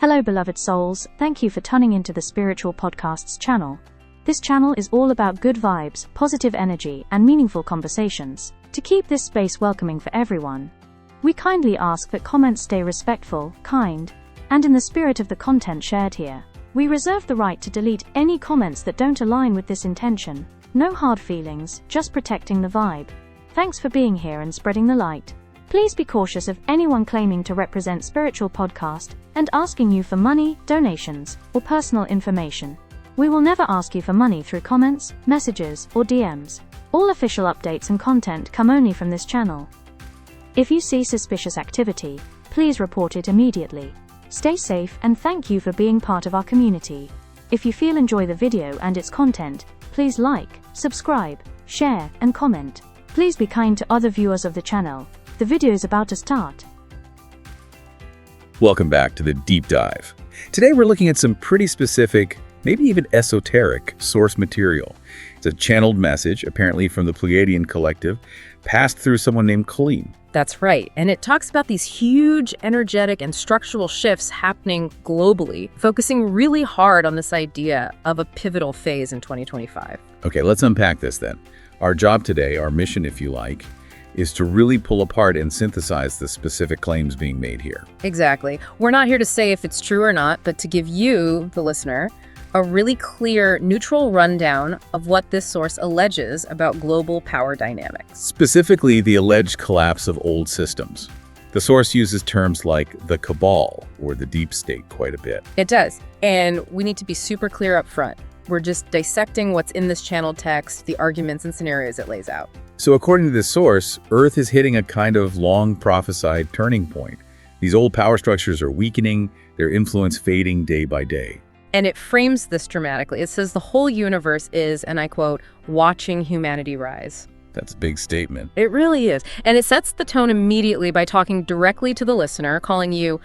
Hello beloved souls, thank you for tuning into the Spiritual Podcasts channel. This channel is all about good vibes, positive energy, and meaningful conversations. To keep this space welcoming for everyone, we kindly ask that comments stay respectful, kind, and in the spirit of the content shared here. We reserve the right to delete any comments that don't align with this intention. No hard feelings, just protecting the vibe. Thanks for being here and spreading the light. Please be cautious of anyone claiming to represent Spiritual Podcast and asking you for money, donations, or personal information. We will never ask you for money through comments, messages, or DMs. All official updates and content come only from this channel. If you see suspicious activity, please report it immediately. Stay safe and thank you for being part of our community. If you enjoy the video and its content, please like, subscribe, share, and comment. Please be kind to other viewers of the channel. The video is about to start. Welcome back to the deep dive. Today we're looking at some pretty specific, maybe even esoteric source material. It's a channeled message, apparently from the Pleiadian Collective, passed through someone named Kalin. That's right, and it talks about these huge energetic and structural shifts happening globally, focusing really hard on this idea of a pivotal phase in 2025. Okay, let's unpack this then. Our job today, our mission if you like, is to really pull apart and synthesize the specific claims being made here. Exactly. We're not here to say if it's true or not, but to give you, the listener, a really clear, neutral rundown of what this source alleges about global power dynamics. Specifically, the alleged collapse of old systems. The source uses terms like the Cabal or the deep state quite a bit. It does. And we need to be super clear up front. We're just dissecting what's in this channeled text, the arguments and scenarios it lays out. So according to this source, Earth is hitting a kind of long prophesied turning point. These old power structures are weakening, their influence fading day by day. And it frames this dramatically. It says the whole universe is, and I quote, watching humanity rise. That's a big statement. It really is. And it sets the tone immediately by talking directly to the listener, calling you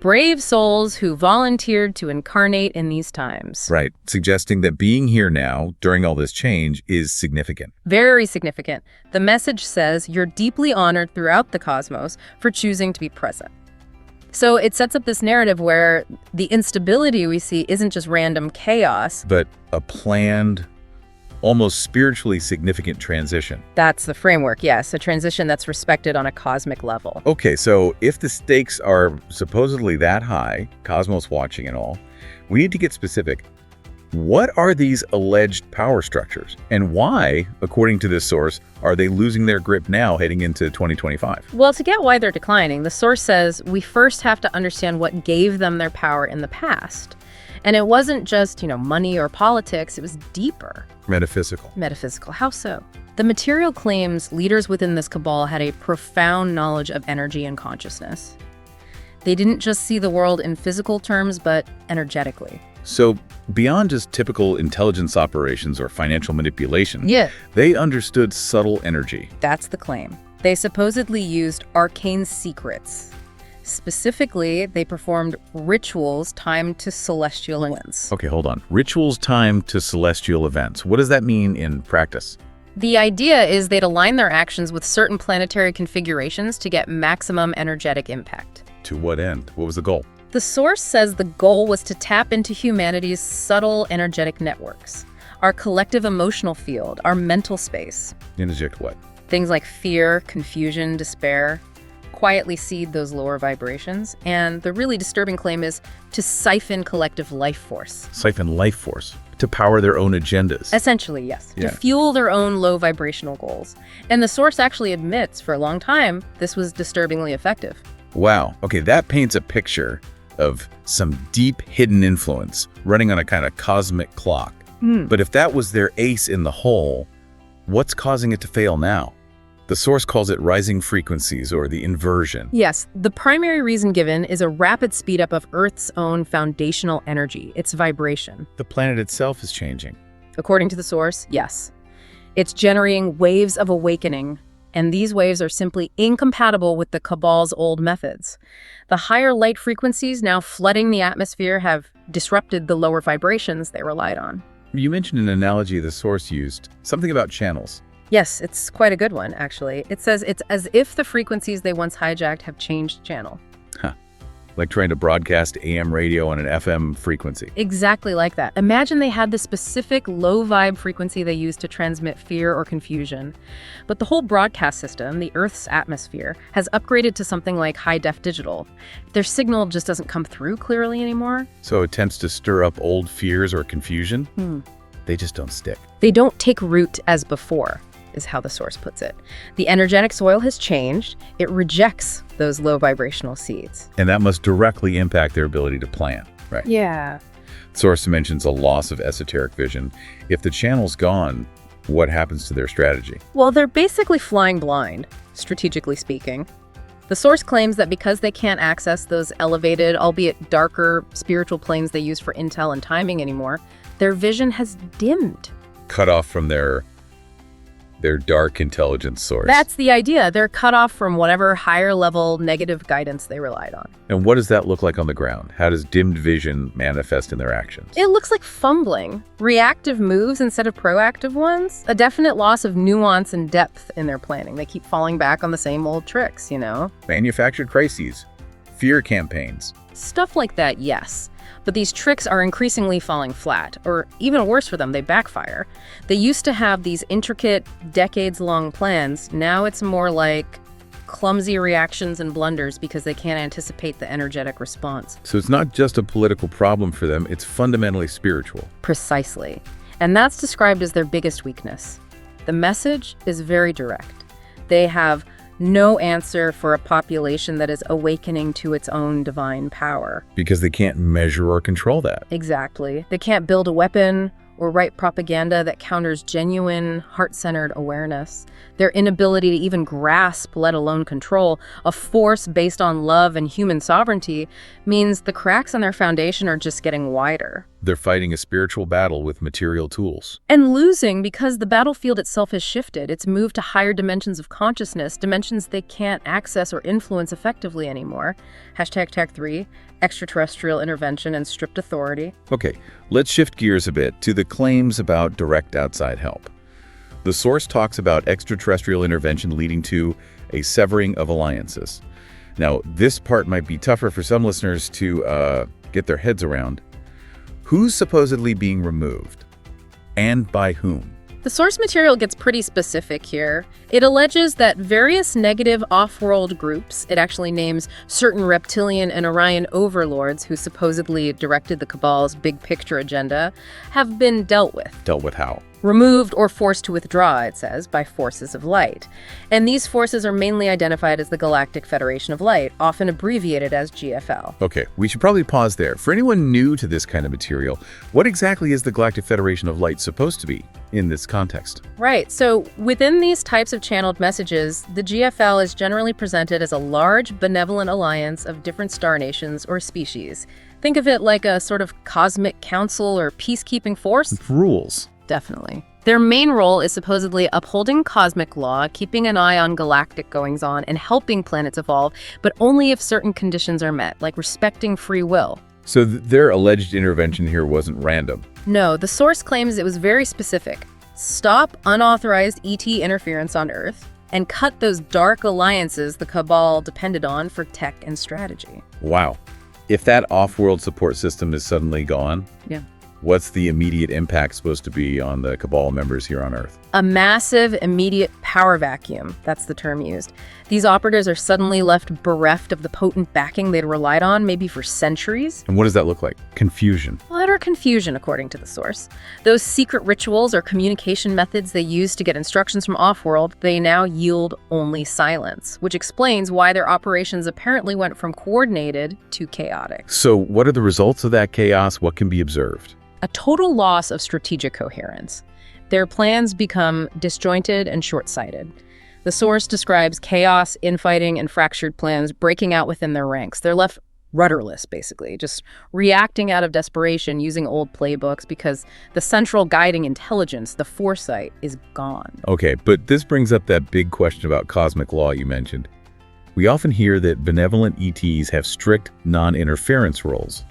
brave souls who volunteered to incarnate in these times. Right, suggesting that being here now, during all this change, is significant. Very significant. The message says you're deeply honored throughout the cosmos for choosing to be present. So it sets up this narrative where the instability we see isn't just random chaos, but a planned, almost spiritually significant transition. That's the framework, yes, a transition that's respected on a cosmic level. Okay, so if the stakes are supposedly that high, cosmos watching and all, we need to get specific. What are these alleged power structures? And why, according to this source, are they losing their grip now heading into 2025? Well, to get why they're declining, the source says we first have to understand what gave them their power in the past. And it wasn't just, money or politics, it was deeper. Metaphysical. Metaphysical. How so? The material claims leaders within this cabal had a profound knowledge of energy and consciousness. They didn't just see the world in physical terms, but energetically. So beyond just typical intelligence operations or financial manipulation, Yeah. They understood subtle energy. That's the claim. They supposedly used arcane secrets. Specifically, they performed rituals timed to celestial events. Okay, hold on. Rituals timed to celestial events. What does that mean in practice? The idea is they'd align their actions with certain planetary configurations to get maximum energetic impact. To what end? What was the goal? The source says the goal was to tap into humanity's subtle energetic networks, our collective emotional field, our mental space. Interject what? Things like fear, confusion, despair. Quietly seed those lower vibrations, and the really disturbing claim is to siphon collective life force. Siphon life force to power their own agendas. Essentially, yes. Yeah. To fuel their own low vibrational goals. And the source actually admits for a long time this was disturbingly effective. Wow. Okay, that paints a picture of some deep hidden influence running on a kind of cosmic clock. But if that was their ace in the hole, what's causing it to fail now? The source calls it rising frequencies or the inversion. Yes, the primary reason given is a rapid speed up of Earth's own foundational energy, its vibration. The planet itself is changing. According to the source, yes. It's generating waves of awakening, and these waves are simply incompatible with the Cabal's old methods. The higher light frequencies now flooding the atmosphere have disrupted the lower vibrations they relied on. You mentioned an analogy the source used, something about channels. Yes, it's quite a good one, actually. It says it's as if the frequencies they once hijacked have changed channel. Like trying to broadcast AM radio on an FM frequency. Exactly like that. Imagine they had the specific low-vibe frequency they use to transmit fear or confusion. But the whole broadcast system, the Earth's atmosphere, has upgraded to something like high-def digital. Their signal just doesn't come through clearly anymore. So attempts to stir up old fears or confusion, they just don't stick. They don't take root as before, is how the source puts it. The energetic soil has changed. It rejects those low vibrational seeds. And that must directly impact their ability to plan, right? Yeah. Source mentions a loss of esoteric vision. If the channel's gone, what happens to their strategy? Well, they're basically flying blind, strategically speaking. The source claims that because they can't access those elevated, albeit darker, spiritual planes they use for intel and timing anymore, their vision has dimmed. Cut off from their dark intelligence source. That's the idea. They're cut off from whatever higher level negative guidance they relied on. And what does that look like on the ground? How does dimmed vision manifest in their actions? It looks like fumbling, reactive moves instead of proactive ones, a definite loss of nuance and depth in their planning. They keep falling back on the same old tricks, you know? Manufactured crises, fear campaigns. Stuff like that, yes. But these tricks are increasingly falling flat, or even worse for them, they backfire. They used to have these intricate, decades-long plans. Now it's more like clumsy reactions and blunders because they can't anticipate the energetic response. So it's not just a political problem for them, it's fundamentally spiritual. Precisely. And that's described as their biggest weakness. The message is very direct. They have no answer for a population that is awakening to its own divine power. Because they can't measure or control that. Exactly. They can't build a weapon or write propaganda that counters genuine, heart-centered awareness. Their inability to even grasp, let alone control, a force based on love and human sovereignty means the cracks in their foundation are just getting wider. They're fighting a spiritual battle with material tools. And losing because the battlefield itself has shifted. It's moved to higher dimensions of consciousness, dimensions they can't access or influence effectively anymore. #Tag3, extraterrestrial intervention and stripped authority. Okay, let's shift gears a bit to the claims about direct outside help. The source talks about extraterrestrial intervention leading to a severing of alliances. Now, this part might be tougher for some listeners to get their heads around. Who's supposedly being removed? And by whom? The source material gets pretty specific here. It alleges that various negative off-world groups, it actually names certain reptilian and Orion overlords who supposedly directed the Cabal's big picture agenda, have been dealt with. Dealt with how? Removed or forced to withdraw, it says, by forces of light. And these forces are mainly identified as the Galactic Federation of Light, often abbreviated as GFL. Okay, we should probably pause there. For anyone new to this kind of material, what exactly is the Galactic Federation of Light supposed to be in this context? Right, so within these types of channeled messages, the GFL is generally presented as a large, benevolent alliance of different star nations or species. Think of it like a sort of cosmic council or peacekeeping force. Rules. Definitely. Their main role is supposedly upholding cosmic law, keeping an eye on galactic goings-on, and helping planets evolve, but only if certain conditions are met, like respecting free will. So their alleged intervention here wasn't random. No, the source claims it was very specific. Stop unauthorized ET interference on Earth, and cut those dark alliances the Cabal depended on for tech and strategy. Wow. If that off-world support system is suddenly gone, yeah. What's the immediate impact supposed to be on the Cabal members here on Earth? A massive, immediate power vacuum. That's the term used. These operatives are suddenly left bereft of the potent backing they'd relied on, maybe for centuries. And what does that look like? Confusion. Utter confusion, according to the source. Those secret rituals or communication methods they used to get instructions from off-world, they now yield only silence, which explains why their operations apparently went from coordinated to chaotic. So what are the results of that chaos? What can be observed? A total loss of strategic coherence. Their plans become disjointed and short-sighted. The source describes chaos, infighting, and fractured plans breaking out within their ranks. They're left rudderless, basically, just reacting out of desperation using old playbooks because the central guiding intelligence, the foresight, is gone. Okay, but this brings up that big question about cosmic law you mentioned. We often hear that benevolent ETs have strict non-interference rules.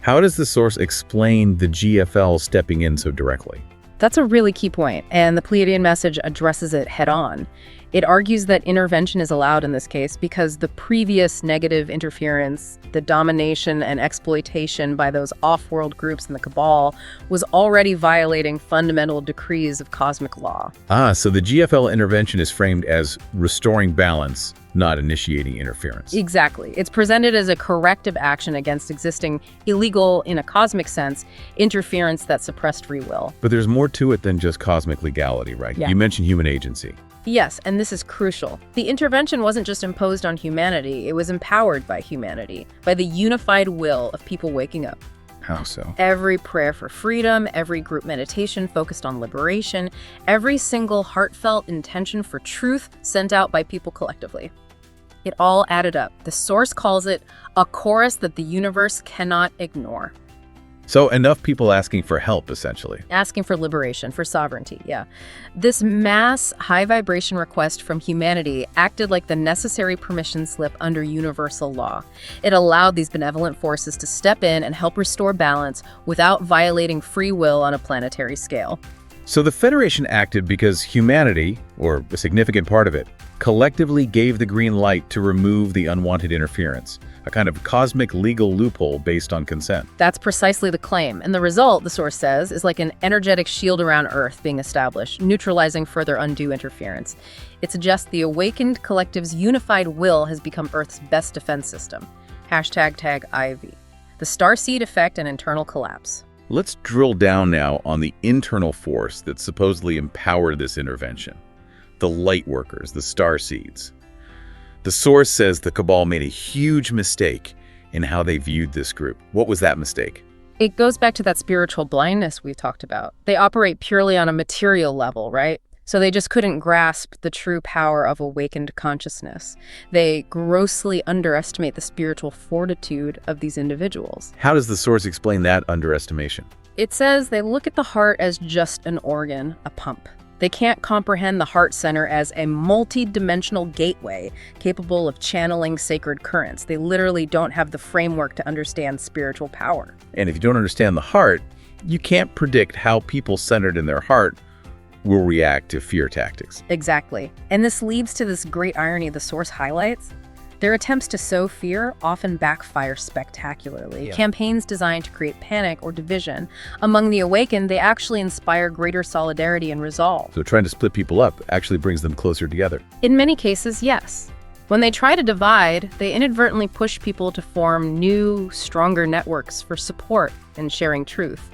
How does the source explain the GFL stepping in so directly? That's a really key point, and the Pleiadian message addresses it head-on. It argues that intervention is allowed in this case because the previous negative interference, the domination and exploitation by those off-world groups in the Cabal, was already violating fundamental decrees of cosmic law. So the GFL intervention is framed as restoring balance, not initiating interference. Exactly. It's presented as a corrective action against existing illegal, in a cosmic sense, interference that suppressed free will. But there's more to it than just cosmic legality, right? Yeah. You mentioned human agency. Yes, and this is crucial. The intervention wasn't just imposed on humanity, it was empowered by humanity, by the unified will of people waking up. How so? Every prayer for freedom, every group meditation focused on liberation, every single heartfelt intention for truth sent out by people collectively. It all added up. The source calls it a chorus that the universe cannot ignore. So enough people asking for help, essentially. Asking for liberation, for sovereignty, yeah. This mass, high-vibration request from humanity acted like the necessary permission slip under universal law. It allowed these benevolent forces to step in and help restore balance without violating free will on a planetary scale. So the Federation acted because humanity, or a significant part of it, collectively gave the green light to remove the unwanted interference, a kind of cosmic legal loophole based on consent. That's precisely the claim, and the result, the source says, is like an energetic shield around Earth being established, neutralizing further undue interference. It suggests the awakened collective's unified will has become Earth's best defense system. #IV. The starseed effect and internal collapse. Let's drill down now on the internal force that supposedly empowered this intervention. The Lightworkers, the starseeds. The source says the Cabal made a huge mistake in how they viewed this group. What was that mistake? It goes back to that spiritual blindness we talked about. They operate purely on a material level, right? So they just couldn't grasp the true power of awakened consciousness. They grossly underestimate the spiritual fortitude of these individuals. How does the source explain that underestimation? It says they look at the heart as just an organ, a pump. They can't comprehend the heart center as a multi-dimensional gateway capable of channeling sacred currents. They literally don't have the framework to understand spiritual power. And if you don't understand the heart, you can't predict how people centered in their heart will react to fear tactics. Exactly. And this leads to this great irony the source highlights. Their attempts to sow fear often backfire spectacularly. Yeah. Campaigns designed to create panic or division among the awakened, they actually inspire greater solidarity and resolve. So trying to split people up actually brings them closer together. In many cases, yes. When they try to divide, they inadvertently push people to form new, stronger networks for support and sharing truth.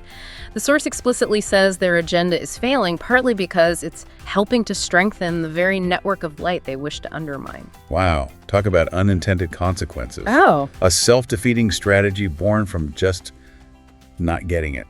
The source explicitly says their agenda is failing, partly because it's helping to strengthen the very network of light they wish to undermine. Wow, talk about unintended consequences. Oh. A self-defeating strategy born from just not getting it.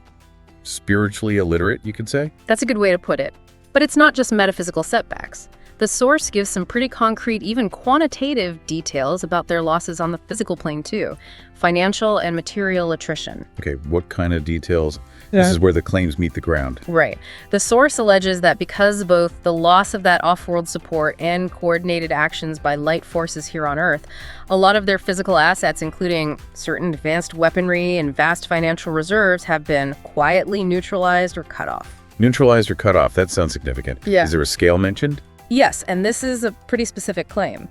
Spiritually illiterate, you could say? That's a good way to put it. But it's not just metaphysical setbacks. The source gives some pretty concrete, even quantitative details about their losses on the physical plane too. Financial and material attrition. Okay, what kind of details? This is where the claims meet the ground. Right. The source alleges that because both the loss of that off-world support and coordinated actions by light forces here on Earth, a lot of their physical assets, including certain advanced weaponry and vast financial reserves, have been quietly neutralized or cut off. Neutralized or cut off, that sounds significant. Yeah. Is there a scale mentioned? Yes, and this is a pretty specific claim.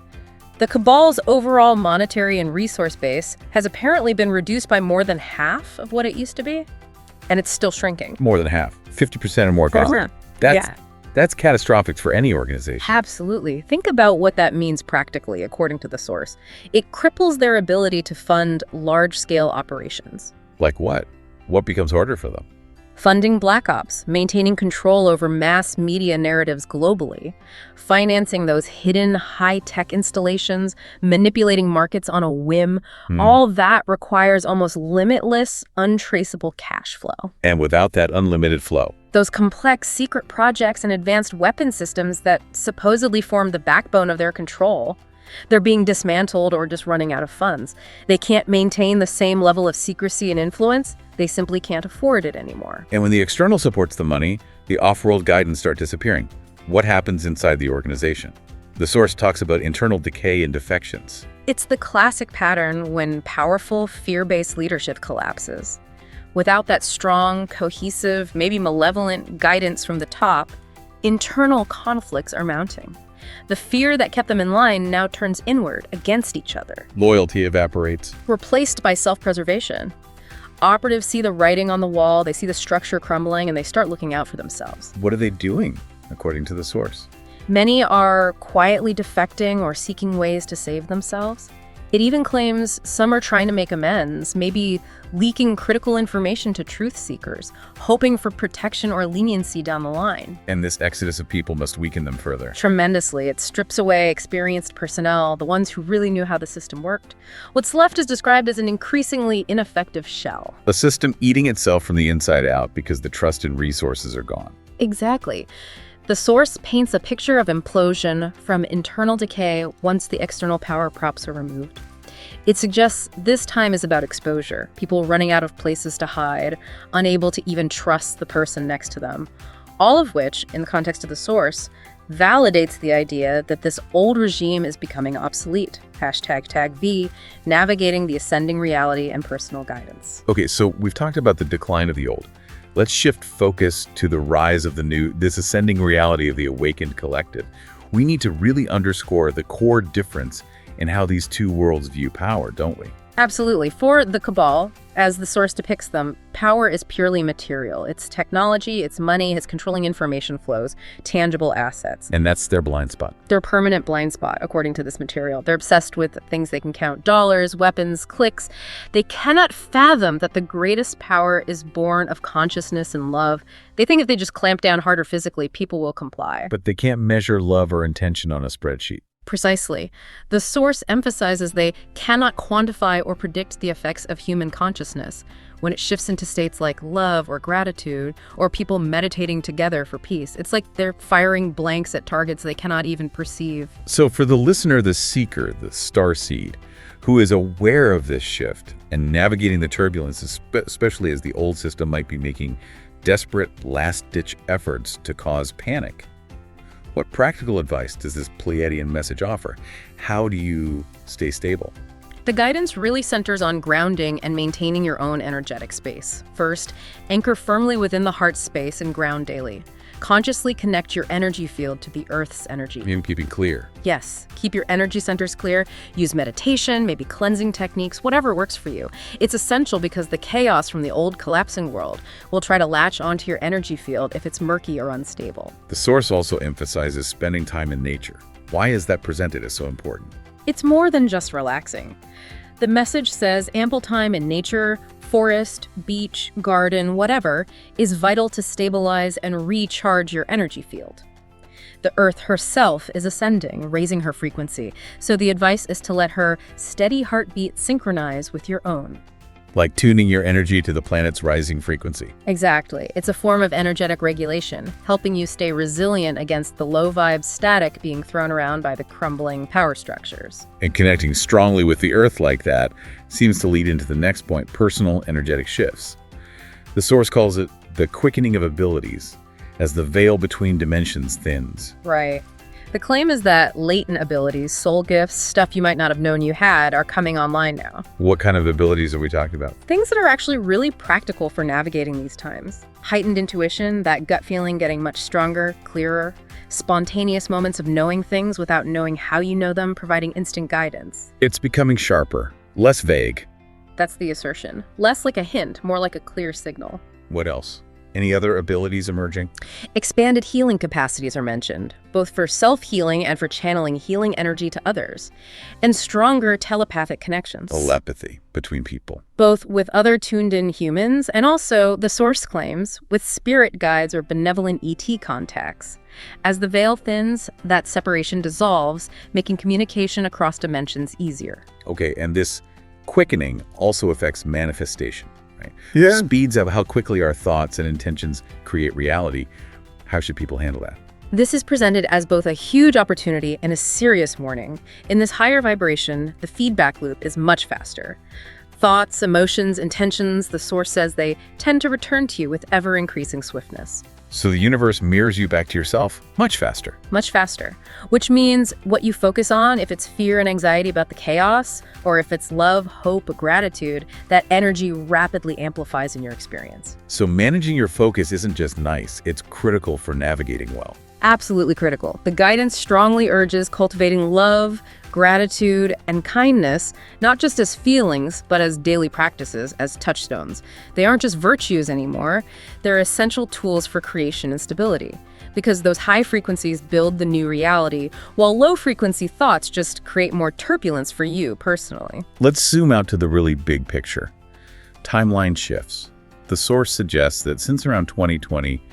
The Cabal's overall monetary and resource base has apparently been reduced by more than half of what it used to be, and it's still shrinking. More than half. 50% or more gone. That's catastrophic for any organization. Absolutely. Think about what that means practically, according to the source. It cripples their ability to fund large-scale operations. Like what? What becomes harder for them? Funding black ops, maintaining control over mass media narratives globally, financing those hidden high-tech installations, manipulating markets on a whim, all that requires almost limitless, untraceable cash flow. And without that unlimited flow, those complex secret projects and advanced weapon systems that supposedly form the backbone of their control, they're being dismantled or just running out of funds. They can't maintain the same level of secrecy and influence. They simply can't afford it anymore. And when the external supports the money, the off-world guidance start disappearing. What happens inside the organization? The source talks about internal decay and defections. It's the classic pattern when powerful, fear-based leadership collapses. Without that strong, cohesive, maybe malevolent guidance from the top, internal conflicts are mounting. The fear that kept them in line now turns inward, against each other. Loyalty evaporates. Replaced by self-preservation. Operatives see the writing on the wall, they see the structure crumbling, and they start looking out for themselves. What are they doing, according to the source? Many are quietly defecting or seeking ways to save themselves. It even claims some are trying to make amends, maybe leaking critical information to truth seekers, hoping for protection or leniency down the line. And this exodus of people must weaken them further. Tremendously. It strips away experienced personnel, the ones who really knew how the system worked. What's left is described as an increasingly ineffective shell. A system eating itself from the inside out because the trust and resources are gone. Exactly. The source paints a picture of implosion from internal decay once the external power props are removed. It suggests this time is about exposure, people running out of places to hide, unable to even trust the person next to them. All of which, in the context of the source, validates the idea that this old regime is becoming obsolete. #V, navigating the ascending reality and personal guidance. Okay, so we've talked about the decline of the old. Let's shift focus to the rise of the new, this ascending reality of the awakened collective. We need to really underscore the core difference in how these two worlds view power, don't we? Absolutely. For the Cabal, as the source depicts them, power is purely material. It's technology, it's money, it's controlling information flows, tangible assets. And that's their blind spot. Their permanent blind spot, according to this material. They're obsessed with things they can count: dollars, weapons, clicks. They cannot fathom that the greatest power is born of consciousness and love. They think if they just clamp down harder physically, people will comply. But they can't measure love or intention on a spreadsheet. Precisely. The source emphasizes they cannot quantify or predict the effects of human consciousness when it shifts into states like love or gratitude, or people meditating together for peace. It's like they're firing blanks at targets they cannot even perceive. So for the listener, the seeker, the starseed, who is aware of this shift and navigating the turbulence, especially as the old system might be making desperate last-ditch efforts to cause panic, what practical advice does this Pleiadian message offer? How do you stay stable? The guidance really centers on grounding and maintaining your own energetic space. First, anchor firmly within the heart space and ground daily. Consciously connect your energy field to the Earth's energy. Even keeping clear. Yes, keep your energy centers clear. Use meditation, maybe cleansing techniques, whatever works for you. It's essential because the chaos from the old collapsing world will try to latch onto your energy field if it's murky or unstable. The source also emphasizes spending time in nature. Why is that presented as so important? It's more than just relaxing. The message says ample time in nature, forest, beach, garden, whatever, is vital to stabilize and recharge your energy field. The Earth herself is ascending, raising her frequency, so the advice is to let her steady heartbeat synchronize with your own. Like tuning your energy to the planet's rising frequency. Exactly. It's a form of energetic regulation, helping you stay resilient against the low-vibe static being thrown around by the crumbling power structures. And connecting strongly with the Earth like that seems to lead into the next point, personal energetic shifts. The source calls it the quickening of abilities as the veil between dimensions thins. Right. The claim is that latent abilities, soul gifts, stuff you might not have known you had, are coming online now. What kind of abilities are we talking about? Things that are actually really practical for navigating these times. Heightened intuition, that gut feeling getting much stronger, clearer. Spontaneous moments of knowing things without knowing how you know them, providing instant guidance. It's becoming sharper, less vague. That's the assertion. Less like a hint, more like a clear signal. What else? Any other abilities emerging? Expanded healing capacities are mentioned, both for self-healing and for channeling healing energy to others. And stronger telepathic connections. Telepathy between people. Both with other tuned-in humans and also, the source claims, with spirit guides or benevolent ET contacts. As the veil thins, that separation dissolves, making communication across dimensions easier. Okay, and this quickening also affects manifestation. Right? Yeah. Speeds up how quickly our thoughts and intentions create reality. How should people handle that? This is presented as both a huge opportunity and a serious warning. In this higher vibration, the feedback loop is much faster. Thoughts, emotions, intentions, the source says they tend to return to you with ever-increasing swiftness. So the universe mirrors you back to yourself much faster. Much faster, which means what you focus on, if it's fear and anxiety about the chaos, or if it's love, hope, gratitude, that energy rapidly amplifies in your experience. So managing your focus isn't just nice, it's critical for navigating well. Absolutely critical. The guidance strongly urges cultivating love, gratitude, and kindness, not just as feelings, but as daily practices, as touchstones. They aren't just virtues anymore. They're essential tools for creation and stability, because those high frequencies build the new reality, while low-frequency thoughts just create more turbulence for you personally. Let's zoom out to the really big picture. Timeline shifts. The source suggests that since around 2020,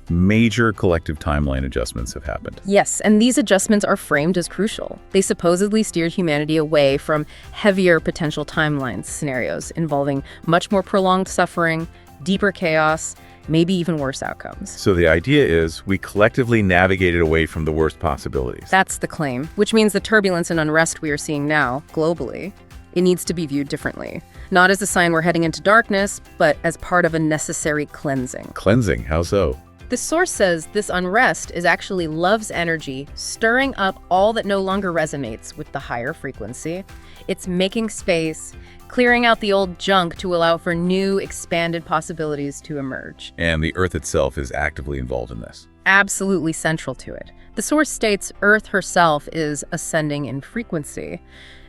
major collective timeline adjustments have happened. Yes, and these adjustments are framed as crucial. They supposedly steered humanity away from heavier potential timeline scenarios involving much more prolonged suffering, deeper chaos, maybe even worse outcomes. So the idea is we collectively navigated away from the worst possibilities. That's the claim, which means the turbulence and unrest we are seeing now, globally, it needs to be viewed differently. Not as a sign we're heading into darkness, but as part of a necessary cleansing. Cleansing? How so? The source says this unrest is actually love's energy stirring up all that no longer resonates with the higher frequency. It's making space, clearing out the old junk to allow for new, expanded possibilities to emerge. And the Earth itself is actively involved in this. Absolutely central to it. The source states Earth herself is ascending in frequency.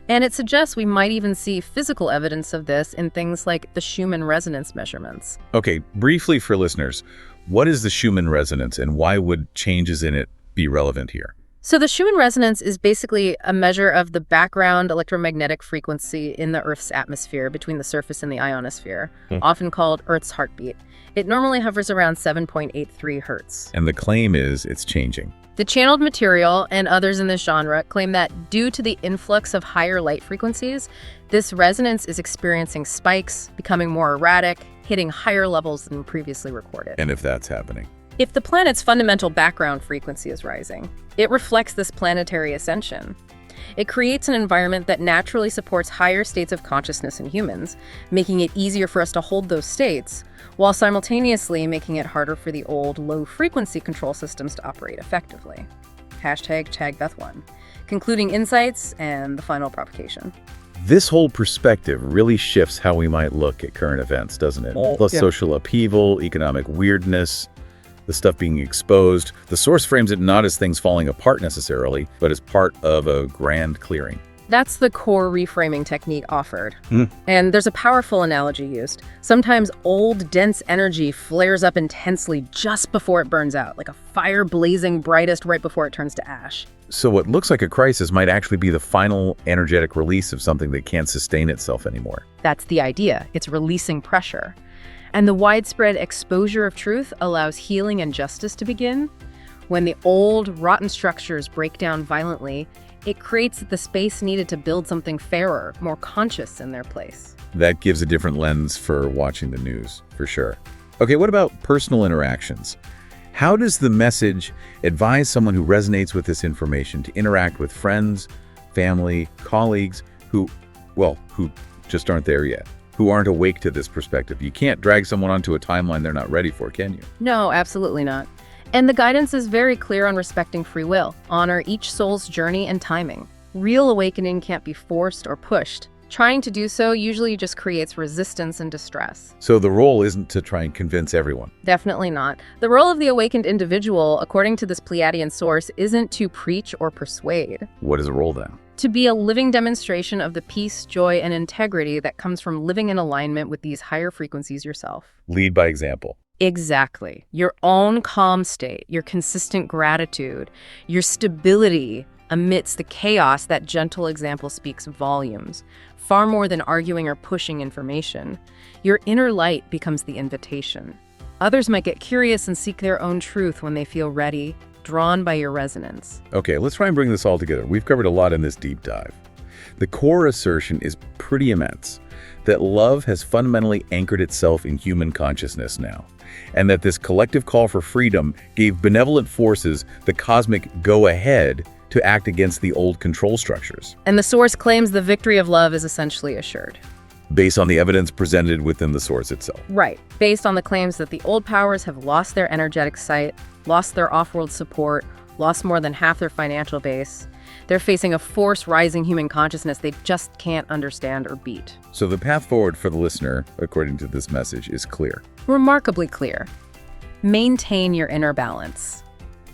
And it suggests we might even see physical evidence of this in things like the Schumann resonance measurements. Okay, briefly for listeners, what is the Schumann resonance and why would changes in it be relevant here? So the Schumann resonance is basically a measure of the background electromagnetic frequency in the Earth's atmosphere between the surface and the ionosphere, often called Earth's heartbeat. It normally hovers around 7.83 hertz. And the claim is it's changing. The channeled material and others in this genre claim that due to the influx of higher light frequencies, this resonance is experiencing spikes, becoming more erratic, hitting higher levels than previously recorded. And if that's happening? If the planet's fundamental background frequency is rising, it reflects this planetary ascension. It creates an environment that naturally supports higher states of consciousness in humans, making it easier for us to hold those states, while simultaneously making it harder for the old low-frequency control systems to operate effectively. #TagBeth1. Concluding insights and the final provocation. This whole perspective really shifts how we might look at current events, doesn't it? Plus social upheaval, economic weirdness, the stuff being exposed. The source frames it not as things falling apart necessarily, but as part of a grand clearing. That's the core reframing technique offered. And there's a powerful analogy used. Sometimes old, dense energy flares up intensely just before it burns out, like a fire blazing brightest right before it turns to ash. So what looks like a crisis might actually be the final energetic release of something that can't sustain itself anymore. That's the idea. It's releasing pressure. And the widespread exposure of truth allows healing and justice to begin. When the old, rotten structures break down violently, it creates the space needed to build something fairer, more conscious in their place. That gives a different lens for watching the news, for sure. Okay, what about personal interactions? How does the message advise someone who resonates with this information to interact with friends, family, colleagues who just aren't there yet, who aren't awake to this perspective? You can't drag someone onto a timeline they're not ready for, can you? No, absolutely not. And the guidance is very clear on respecting free will. Honor each soul's journey and timing. Real awakening can't be forced or pushed. Trying to do so usually just creates resistance and distress. So the role isn't to try and convince everyone. Definitely not. The role of the awakened individual, according to this Pleiadian source, isn't to preach or persuade. What is the role then? To be a living demonstration of the peace, joy, and integrity that comes from living in alignment with these higher frequencies yourself. Lead by example. Exactly. Your own calm state, your consistent gratitude, your stability amidst the chaos. That gentle example speaks volumes, far more than arguing or pushing information. Your inner light becomes the invitation. Others might get curious and seek their own truth when they feel ready, drawn by your resonance. Okay, let's try and bring this all together. We've covered a lot in this deep dive. The core assertion is pretty immense, that love has fundamentally anchored itself in human consciousness now, and that this collective call for freedom gave benevolent forces the cosmic go-ahead to act against the old control structures. And the source claims the victory of love is essentially assured. Based on the evidence presented within the source itself. Right. Based on the claims that the old powers have lost their energetic sight, lost their off-world support, lost more than half their financial base. They're facing a force rising human consciousness they just can't understand or beat. So the path forward for the listener, according to this message, is clear. Remarkably clear. Maintain your inner balance.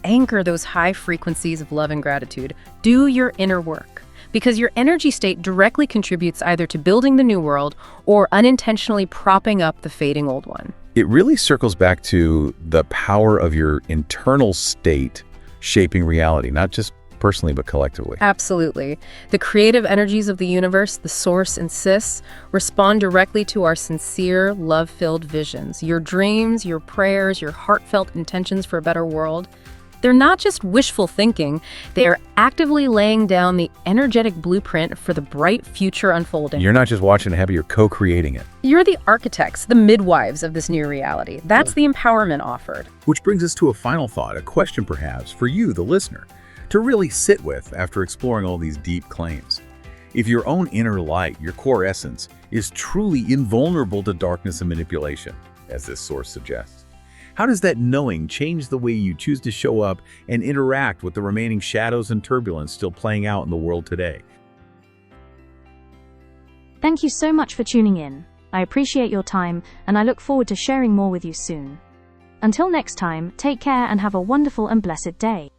anchor those high frequencies of love and gratitude. Do your inner work, because your energy state directly contributes either to building the new world or unintentionally propping up the fading old one. It really circles back to the power of your internal state shaping reality, not just personally, but collectively. Absolutely. The creative energies of the universe, the source insists, respond directly to our sincere, love-filled visions. Your dreams, your prayers, your heartfelt intentions for a better world, they're not just wishful thinking, they are actively laying down the energetic blueprint for the bright future unfolding. You're not just watching it happen, you're co-creating it. You're the architects, the midwives of this new reality. That's the empowerment offered. Which brings us to a final thought, a question perhaps for you, the listener, to really sit with after exploring all these deep claims. If your own inner light, your core essence, is truly invulnerable to darkness and manipulation, as this source suggests, how does that knowing change the way you choose to show up and interact with the remaining shadows and turbulence still playing out in the world today? Thank you so much for tuning in. I appreciate your time, and I look forward to sharing more with you soon. Until next time, take care and have a wonderful and blessed day.